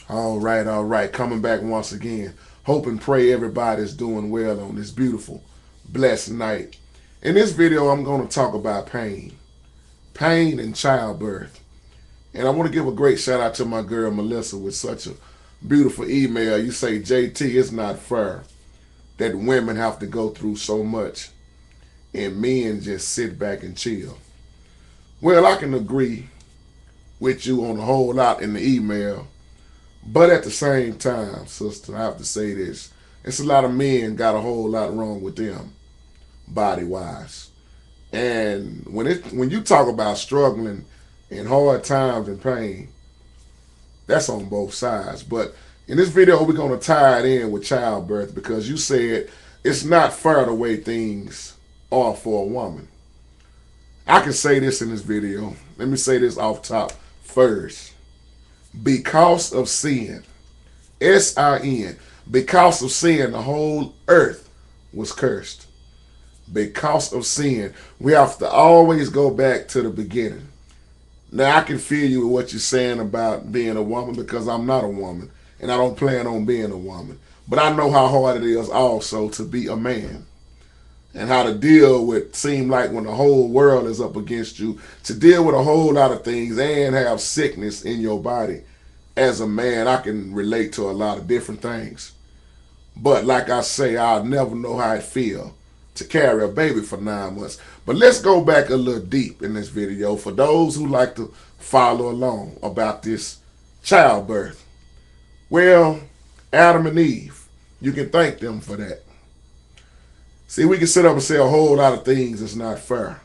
All right. Coming back once again. Hope and pray everybody's doing well on this beautiful, blessed night. In this video, I'm going to talk about pain and childbirth. And I want to give a great shout out to my girl Melissa with such a beautiful email. You say, JT, it's not fair that women have to go through so much and men just sit back and chill. Well, I can agree with you on a whole lot in the email. But at the same time, sister, I have to say this. It's a lot of men got a whole lot wrong with them, body wise. And when you talk about struggling in hard times and pain, that's on both sides. But in this video, we're gonna tie it in with childbirth because you said it's not fair the way things are for a woman. I can say this in this video. Let me say this off top first. Because of sin, sin, because of sin, the whole earth was cursed. Because of sin, we have to always go back to the beginning. Now, I can feel you with what you're saying about being a woman because I'm not a woman and I don't plan on being a woman. But I know how hard it is also to be a man and how to deal with, seem like when the whole world is up against you, to deal with a whole lot of things and have sickness in your body. As a man, I can relate to a lot of different things. But like I say, I'll never know how it feels to carry a baby for 9 months. But let's go back a little deep in this video for those who like to follow along about this childbirth. Well, Adam and Eve, you can thank them for that. See, we can sit up and say a whole lot of things that's not fair.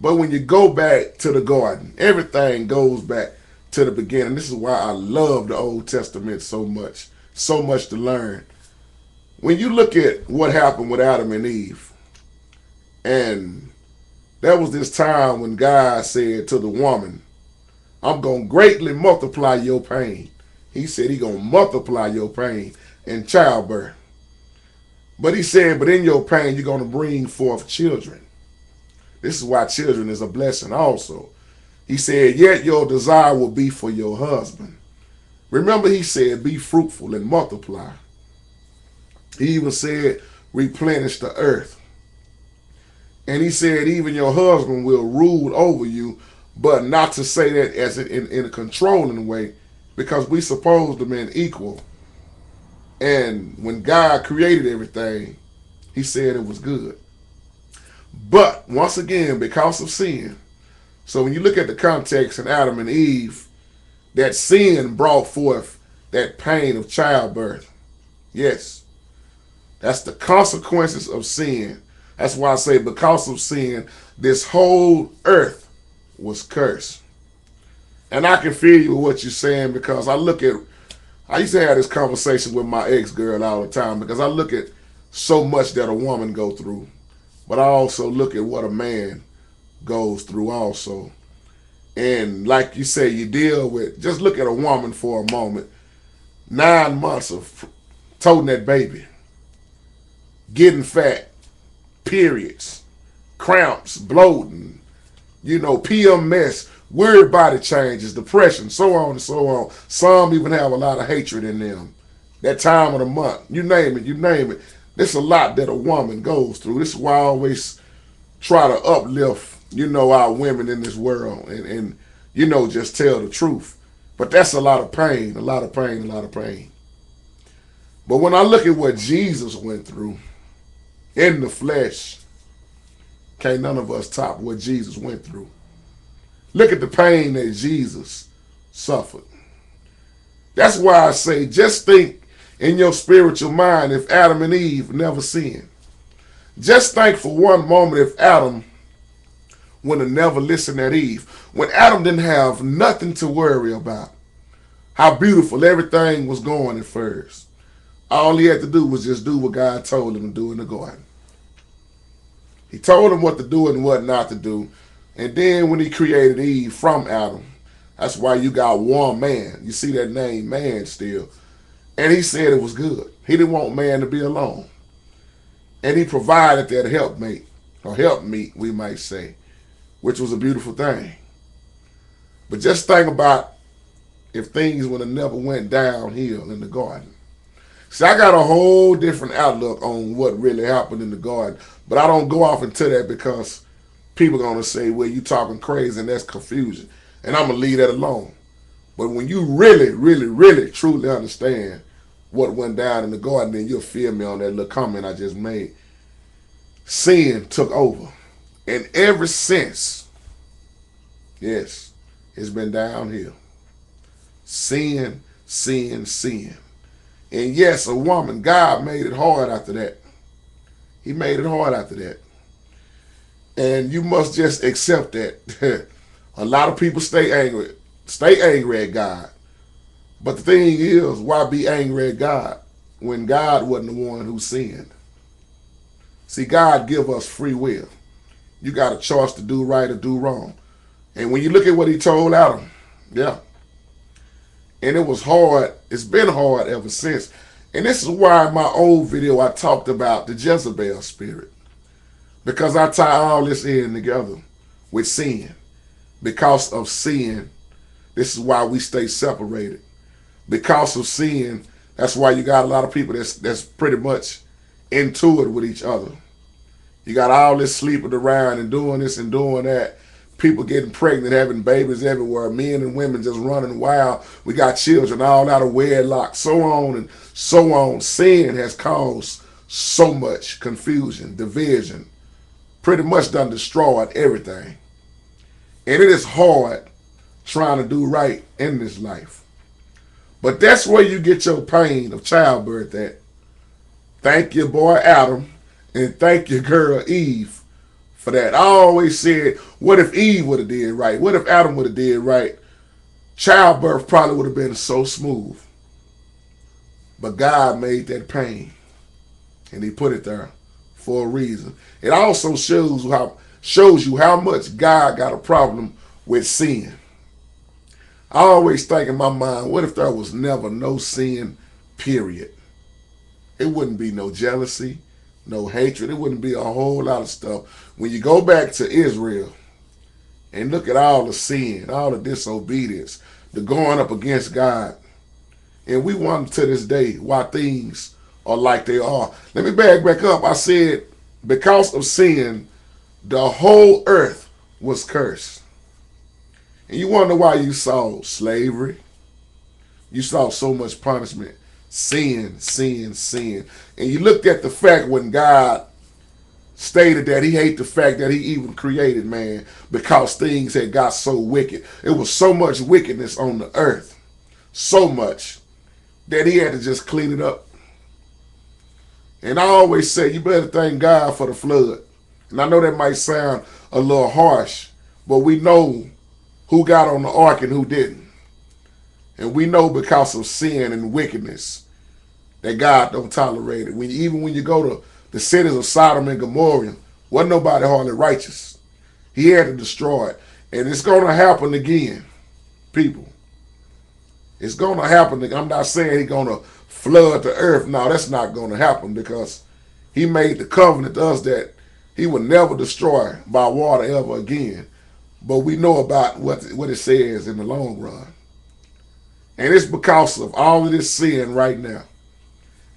But when you go back to the garden, everything goes back to the beginning. This is why I love the Old Testament so much. So much to learn. When you look at what happened with Adam and Eve, and there was this time when God said to the woman, I'm going to greatly multiply your pain. He said he going to multiply your pain in childbirth. But he said, but in your pain, you're going to bring forth children. This is why children is a blessing also. He said, yet your desire will be for your husband. Remember, he said, be fruitful and multiply. He even said, replenish the earth. And he said, even your husband will rule over you, but not to say that as in a controlling way, because we supposed to be equal. And when God created everything, he said it was good. But once again, because of sin, so when you look at the context in Adam and Eve, that sin brought forth that pain of childbirth. Yes, that's the consequences of sin. That's why I say because of sin, this whole earth was cursed. And I can feel you with what you're saying because I used to have this conversation with my ex-girl all the time because I look at so much that a woman go through, but I also look at what a man goes through also. And like you say, you deal with, just look at a woman for a moment, 9 months of toting that baby, getting fat, periods, cramps, bloating, PMS, weird body changes, depression, so on and so on. Some even have a lot of hatred in them. That time of the month, you name it. There's a lot that a woman goes through. This is why I always try to uplift, our women in this world and just tell the truth. But that's a lot of pain, a lot of pain, a lot of pain. But when I look at what Jesus went through in the flesh, can't none of us top what Jesus went through. Look at the pain that Jesus suffered. That's why I say, just think in your spiritual mind if Adam and Eve never sinned. Just think for one moment if Adam would have never listened to Eve. When Adam didn't have nothing to worry about. How beautiful everything was going at first. All he had to do was just do what God told him to do in the garden. He told him what to do and what not to do. And then when he created Eve from Adam, that's why you got one man. You see that name, man, still. And he said it was good. He didn't want man to be alone. And he provided that helpmate, or helpmeet, we might say, which was a beautiful thing. But just think about if things would have never went downhill in the garden. See, I got a whole different outlook on what really happened in the garden, but I don't go off into that because people are going to say, well, you talking crazy and that's confusion. And I'm going to leave that alone. But when you really, really, really, truly understand what went down in the garden, then you'll feel me on that little comment I just made. Sin took over. And ever since, yes, it's been downhill. Sin, sin, sin. And yes, a woman, God made it hard after that. He made it hard after that. And you must just accept that. A lot of people stay angry at God. But the thing is, why be angry at God when God wasn't the one who sinned? See, God give us free will. You got a choice to do right or do wrong. And when you look at what he told Adam, yeah. And it was hard. It's been hard ever since. And this is why in my old video I talked about the Jezebel spirit. Because I tie all this in together with sin. Because of sin, this is why we stay separated. Because of sin, that's why you got a lot of people that's pretty much into it with each other. You got all this sleeping around and doing this and doing that. People getting pregnant, having babies everywhere. Men and women just running wild. We got children all out of wedlock, so on and so on. Sin has caused so much confusion, division. Pretty much done destroyed everything. And it is hard trying to do right in this life. But that's where you get your pain of childbirth at. Thank your boy Adam and thank your girl Eve for that. I always said, what if Eve would have did right? What if Adam would have did right? Childbirth probably would have been so smooth. But God made that pain. And he put it there for a reason. It also shows you how much God got a problem with sin. I always think in my mind, what if there was never no sin, period? It wouldn't be no jealousy, no hatred. It wouldn't be a whole lot of stuff. When you go back to Israel and look at all the sin, all the disobedience, the going up against God, and we wonder to this day why things are like they are. Let me back up. I said because of sin, the whole earth was cursed. And you wonder why you saw slavery. You saw so much punishment. Sin, sin, sin. And you looked at the fact when God stated that he hated the fact that he even created man because things had got so wicked. It was so much wickedness on the earth. So much that he had to just clean it up. And I always say, you better thank God for the flood. And I know that might sound a little harsh, but we know who got on the ark and who didn't. And we know because of sin and wickedness that God don't tolerate it. Even when you go to the cities of Sodom and Gomorrah, wasn't nobody hardly righteous. He had to destroy it. And it's going to happen again, people. It's going to happen. I'm not saying he's going to flood the earth. No, that's not going to happen because he made the covenant to us that he would never destroy by water ever again. But we know about what it says in the long run. And it's because of all of this sin right now.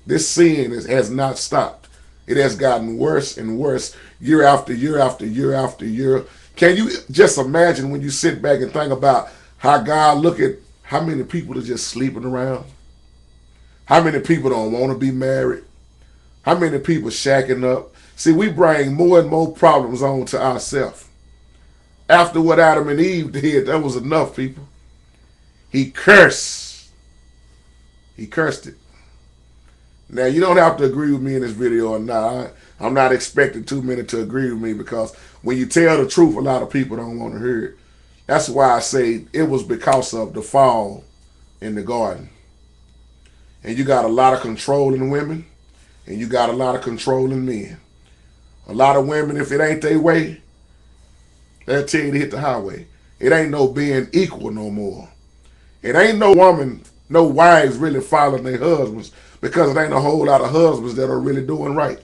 This sin has not stopped. It has gotten worse and worse year after year after year after year. Can you just imagine when you sit back and think about how God look at how many people are just sleeping around? How many people don't want to be married? How many people shacking up? See, we bring more and more problems on to ourselves. After what Adam and Eve did, that was enough, people. He cursed. He cursed it. Now, you don't have to agree with me in this video or not. I'm not expecting too many to agree with me because when you tell the truth, a lot of people don't want to hear it. That's why I say it was because of the fall in the garden. And you got a lot of controlling women and you got a lot of controlling men. A lot of women, if it ain't their way, they'll tell you to hit the highway. It ain't no being equal no more. It ain't no woman, no wives really following their husbands because it ain't a whole lot of husbands that are really doing right.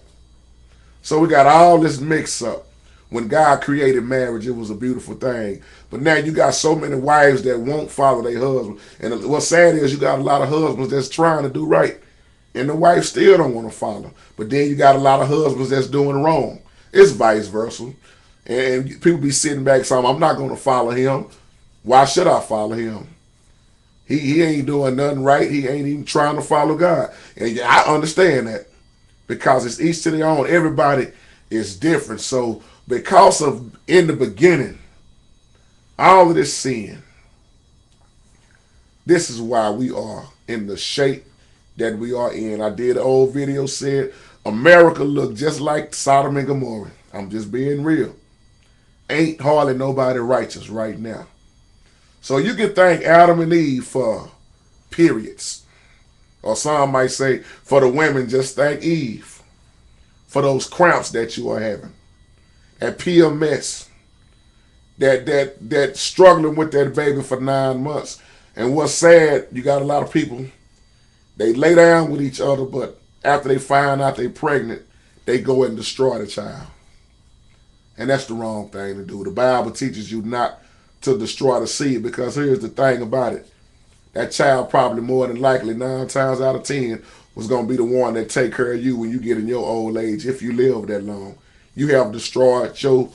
So we got all this mix up. When God created marriage, it was a beautiful thing. But now you got so many wives that won't follow their husband. And what's sad is you got a lot of husbands that's trying to do right. And the wife still don't want to follow. But then you got a lot of husbands that's doing wrong. It's vice versa. And people be sitting back saying, I'm not going to follow him. Why should I follow him? He ain't doing nothing right. He ain't even trying to follow God. And I understand that because it's each to their own. Everybody is different. So because of in the beginning, all of this sin, this is why we are in the shape that we are in. I did an old video said America look just like Sodom and Gomorrah. I'm just being real. Ain't hardly nobody righteous right now. So you can thank Adam and Eve for periods. Or some might say for the women, just thank Eve for those cramps that you are having. At PMS, that struggling with that baby for 9 months. And what's sad, you got a lot of people, they lay down with each other, but after they find out they're pregnant, they go and destroy the child. And that's the wrong thing to do. The Bible teaches you not to destroy the seed, because here's the thing about it. That child probably more than likely 9 times out of 10 was going to be the one that take care of you when you get in your old age, if you live that long. You have destroyed your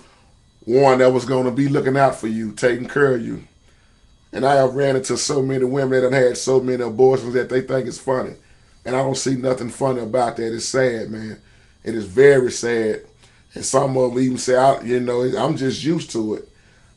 one that was going to be looking out for you, taking care of you. And I have ran into so many women that have had so many abortions that they think it's funny. And I don't see nothing funny about that. It's sad, man. It is very sad. And some of them even say, I'm just used to it.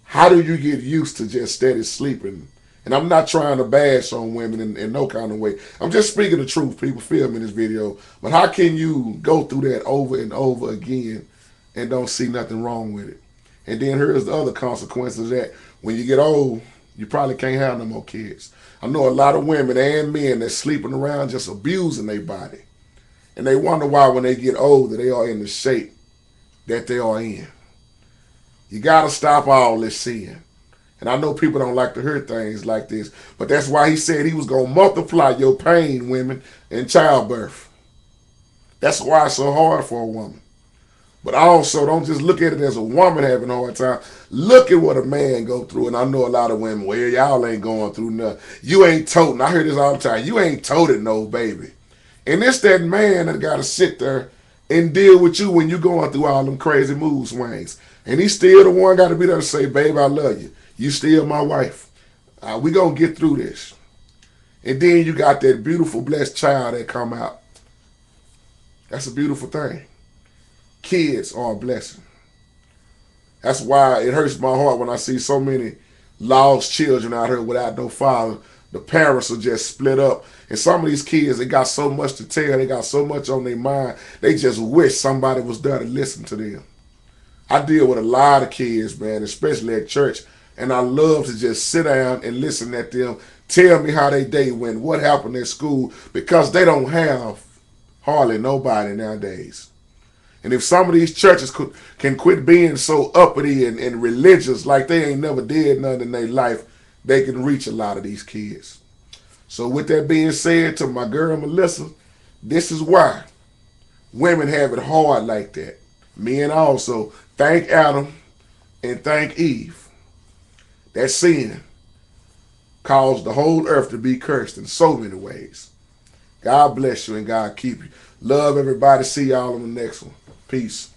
How do you get used to just steady sleeping? And I'm not trying to bash on women in no kind of way. I'm just speaking the truth. People feel me in this video. But how can you go through that over and over again and don't see nothing wrong with it? And then here's the other consequences that when you get old, you probably can't have no more kids. I know a lot of women and men that's sleeping around just abusing their body. And they wonder why when they get older, they are in the shape that they are in. You got to stop all this sin. And I know people don't like to hear things like this, but that's why he said he was going to multiply your pain, women, in childbirth. That's why it's so hard for a woman. But also, don't just look at it as a woman having a hard time. Look at what a man go through. And I know a lot of women, well, y'all ain't going through nothing. You ain't toting. I hear this all the time. You ain't toting no baby. And it's that man that got to sit there and deal with you when you're going through all them crazy mood swings. And he's still the one got to be there to say, babe, I love you. You still my wife. We going to get through this. And then you got that beautiful, blessed child that come out. That's a beautiful thing. Kids are a blessing. That's why it hurts my heart when I see so many lost children out here without no father. The parents are just split up. And some of these kids, they got so much to tell. They got so much on their mind. They just wish somebody was there to listen to them. I deal with a lot of kids, man, especially at church. And I love to just sit down and listen at them tell me how their day went, what happened at school, because they don't have hardly nobody nowadays. And if some of these churches can quit being so uppity and religious like they ain't never did nothing in their life, they can reach a lot of these kids. So with that being said, to my girl Melissa, this is why women have it hard like that. Men also, thank Adam and thank Eve. That sin caused the whole earth to be cursed in so many ways. God bless you and God keep you. Love everybody. See y'all on the next one. Peace.